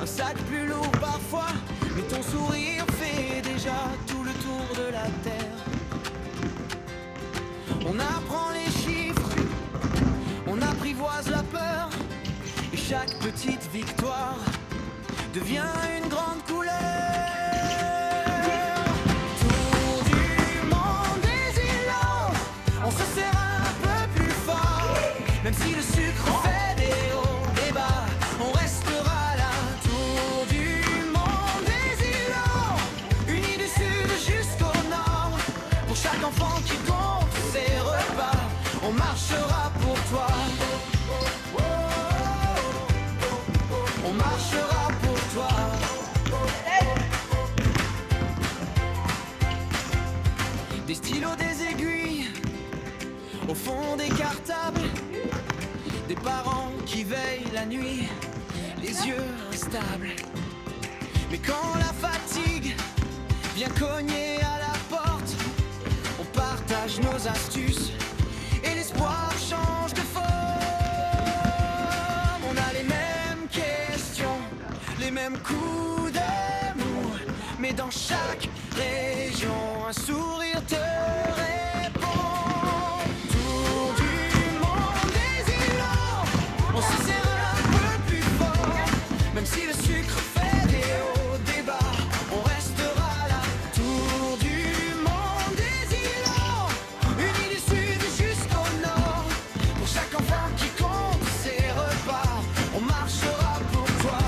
sac plus lourd parfois, mais ton sourire fait déjà tout le tour de la terre. On apprend les chiffres, on apprivoise la peur, et chaque petite victoire devient une grande couleur. Tour du monde des îlots, on se serre un peu plus fort, même si le sucre fait des hauts, des bas, on restera là. Tour du monde des îlots, unis du sud jusqu'au nord, pour chaque enfant qui compte ses repas, on marchera pour toi. On marchera pour toi. Des stylos, des aiguilles, au fond des cartables, des parents qui veillent la nuit, les yeux instables. Mais quand la fatigue vient cogner à la porte, on partage nos astuces et l'espoir change de forme. On a les mêmes questions, les mêmes coups d'amour, mais dans chaque région un sourire te répond. Tour du monde des îlots, on se serre un peu plus fort, même si le sucre fait des hauts, des bas, on restera là. Tour du monde des îlots, unis du sud jusqu'au nord, pour chaque enfant qui compte ses repas, on marchera pour toi.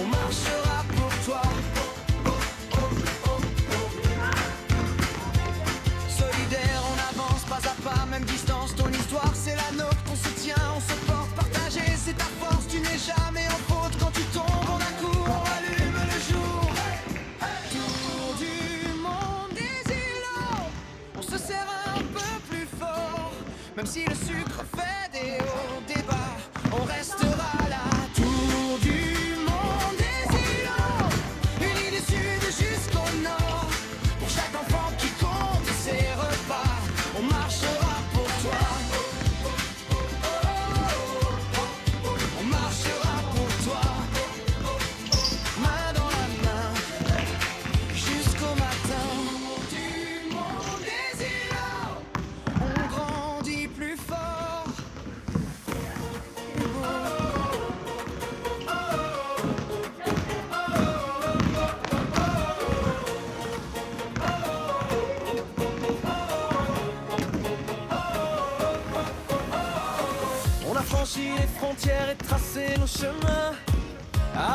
On marchera pour toi. Solidaire, on avance pas à pas, même distance, ton histoire c'est la nôtre, on se tient, on se porte, partagé, c'est ta force, tu n'es jamais en faute, quand tu tombes on accourt, on allume le jour. Tour du monde des îlots, on se serre un peu plus fort, même si le sucre fait des hauts, des bas, on restera là. Tour du monde des îlots, unis du sud jusqu'au nord, pour chaque enfant qui compte ses repas, on marchera pour toi. On marchera pour toi, main dans la main, jusqu'au matin. Du monde des îlots, on grandit plus fort. On a franchi les frontières et tracé nos chemins,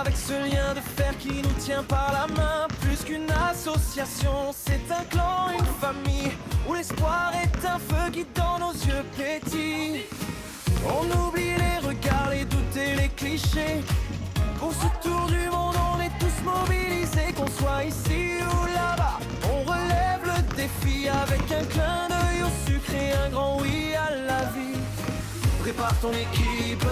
avec ce lien de fer qui nous tient par la main. Plus qu'une association, c'est un clan, une famille, où l'espoir est un feu qui dans nos yeux pétille. On oublie les regards, les doutes et les clichés. Pour ce tour du monde, on est tous mobilisés, qu'on soit ici ou là-bas. On relève le défi avec un clin d'œil au sucre et un grand oui à la vie. Prépare ton équipe,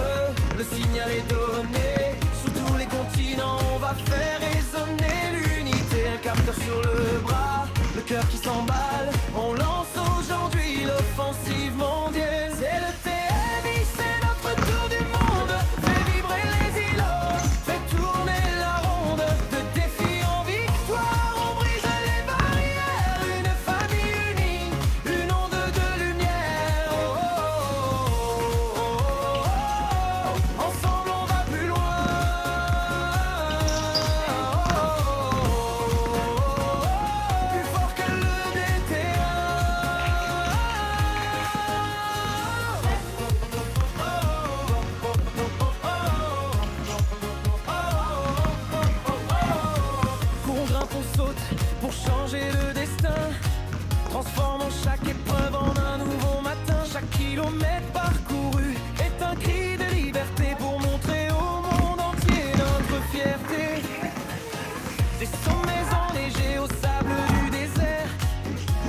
le signal est donné. Sur tous les continents, on va faire résonner l'unité. Un capteur sur le bras, le cœur qui s'emballe. On lance aujourd'hui l'offensive mondiale. C'est le TMI, c'est notre tour du monde. Fait vibrer les îlots, fait tourner la ronde. De défi en victoire, on brise les barrières. Une famille unie, une onde de lumière. Oh, oh, oh, oh, oh. Ensemble on va plus loin. Oh, oh, oh. Plus fort que le déterrain. Qu'on grimpe, on saute pour changer le destin. Transformons chaque épreuve en un nouveau matin. Chaque kilomètre parcouru est un cri de liberté pour montrer au monde entier notre fierté. Des sommets enneigés au sable du désert,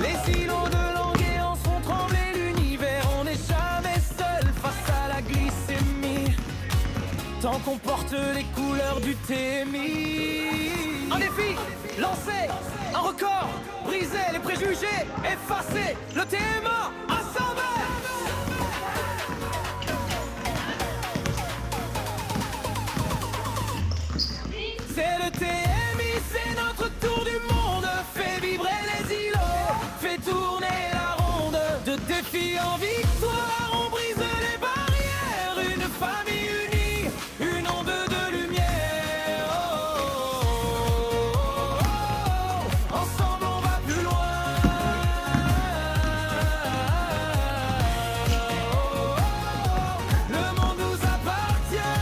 les îlots de Languéance font trembler l'univers. On n'est jamais seul face à la glycémie, tant qu'on porte les couleurs du TMI. Un défi lancé, un record brisé, les préjugés effacés, le TMA à 100 mètres. vie en victoire, on brise les barrières, une famille unie, une onde de lumière. Oh, oh, oh, oh. Ensemble on va plus loin. Oh, oh, oh. Le monde nous appartient.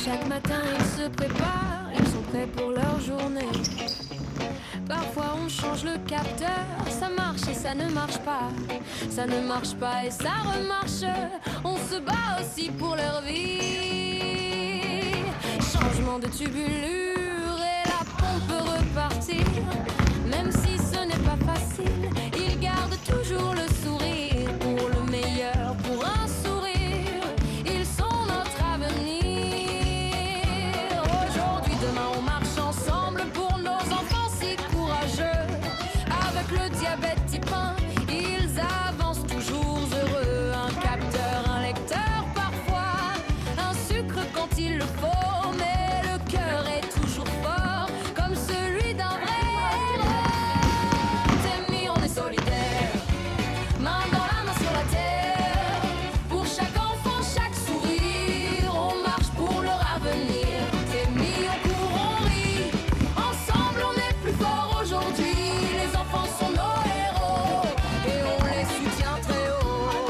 Chaque matin ils se préparent, ils sont prêts pour leur journée. Parfois on change le capteur, ça marche et ça ne marche pas. Ça ne marche pas et ça remarche. On se bat aussi pour leur vie. Changement de tubulure et la pompe peut repartir. Même si ce n'est pas facile, ils gardent toujours le sourire. Pour le meilleur, pour un sourire, ils sont notre avenir. Aujourd'hui, demain, on marche ensemble pour nos enfants si courageux. Avec le diabète type 1, ils avancent toujours heureux. Un capteur, un lecteur parfois, un sucre quand il le faut. Mais le cœur est toujours fort, comme celui d'un vrai héros. T'aimes, on est solidaire, main dans la main sur la terre. Pour chaque enfant, chaque sourire, on marche pour leur avenir. T'aimes, on court, on rit, ensemble on est plus fort aujourd'hui. Les enfants sont nos héros et on les soutient très haut.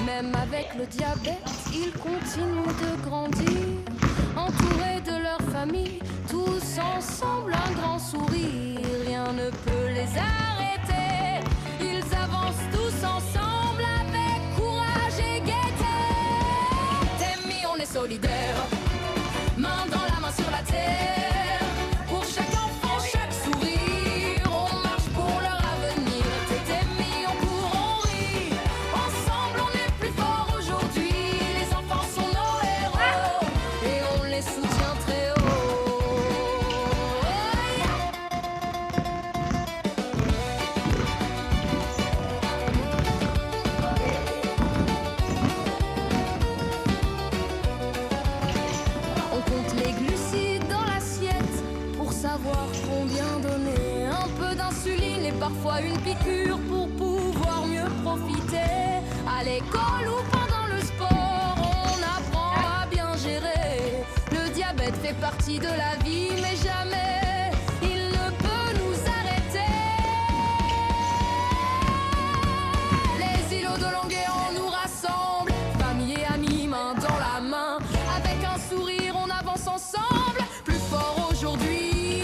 Même avec le diabète, ils continuent de grandir, entourés de leur famille, tous ensemble un grand sourire. Rien ne peut les arrêter, ils avancent tous ensemble avec courage et gaieté. T'aimes, on est solidaires, main dans la main sur la terre. Pour chaque enfant, chaque sourire, on marche pour leur avenir. T'aimes, on court, on rit, ensemble on est plus fort aujourd'hui. Les enfants sont nos héros et on les soutient très haut. On compte les glucides dans l'assiette pour savoir combien donner. Un peu d'insuline et parfois une piqûre pour pouvoir mieux profiter. À l'école ou pendant le sport, on apprend à bien gérer. Le diabète fait partie de la vie, mais jamais il ne peut nous arrêter. Les îlots de Longueuil nous rassemblent, famille et amis, main dans la main. Avec un sourire, on avance ensemble, plus fort aujourd'hui.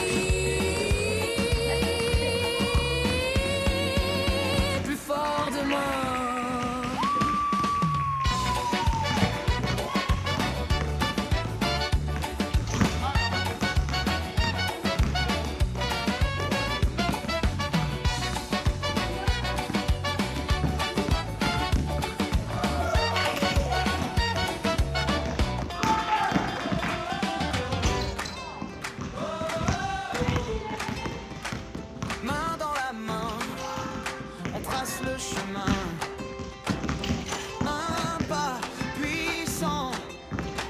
Plus fort demain. Main dans la main, on trace le chemin. Un pas puissant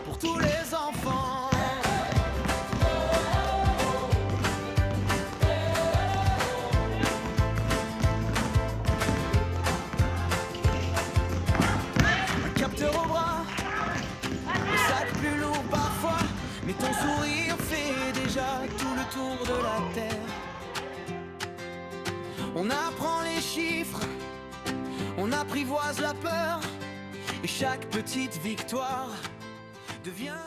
pour tous les enfants. Un capteur au bras, le sac plus lourd parfois, mais ton sourire fait déjà tout le tour de la terre. On apprend les chiffres, on apprivoise la peur, et chaque petite victoire devient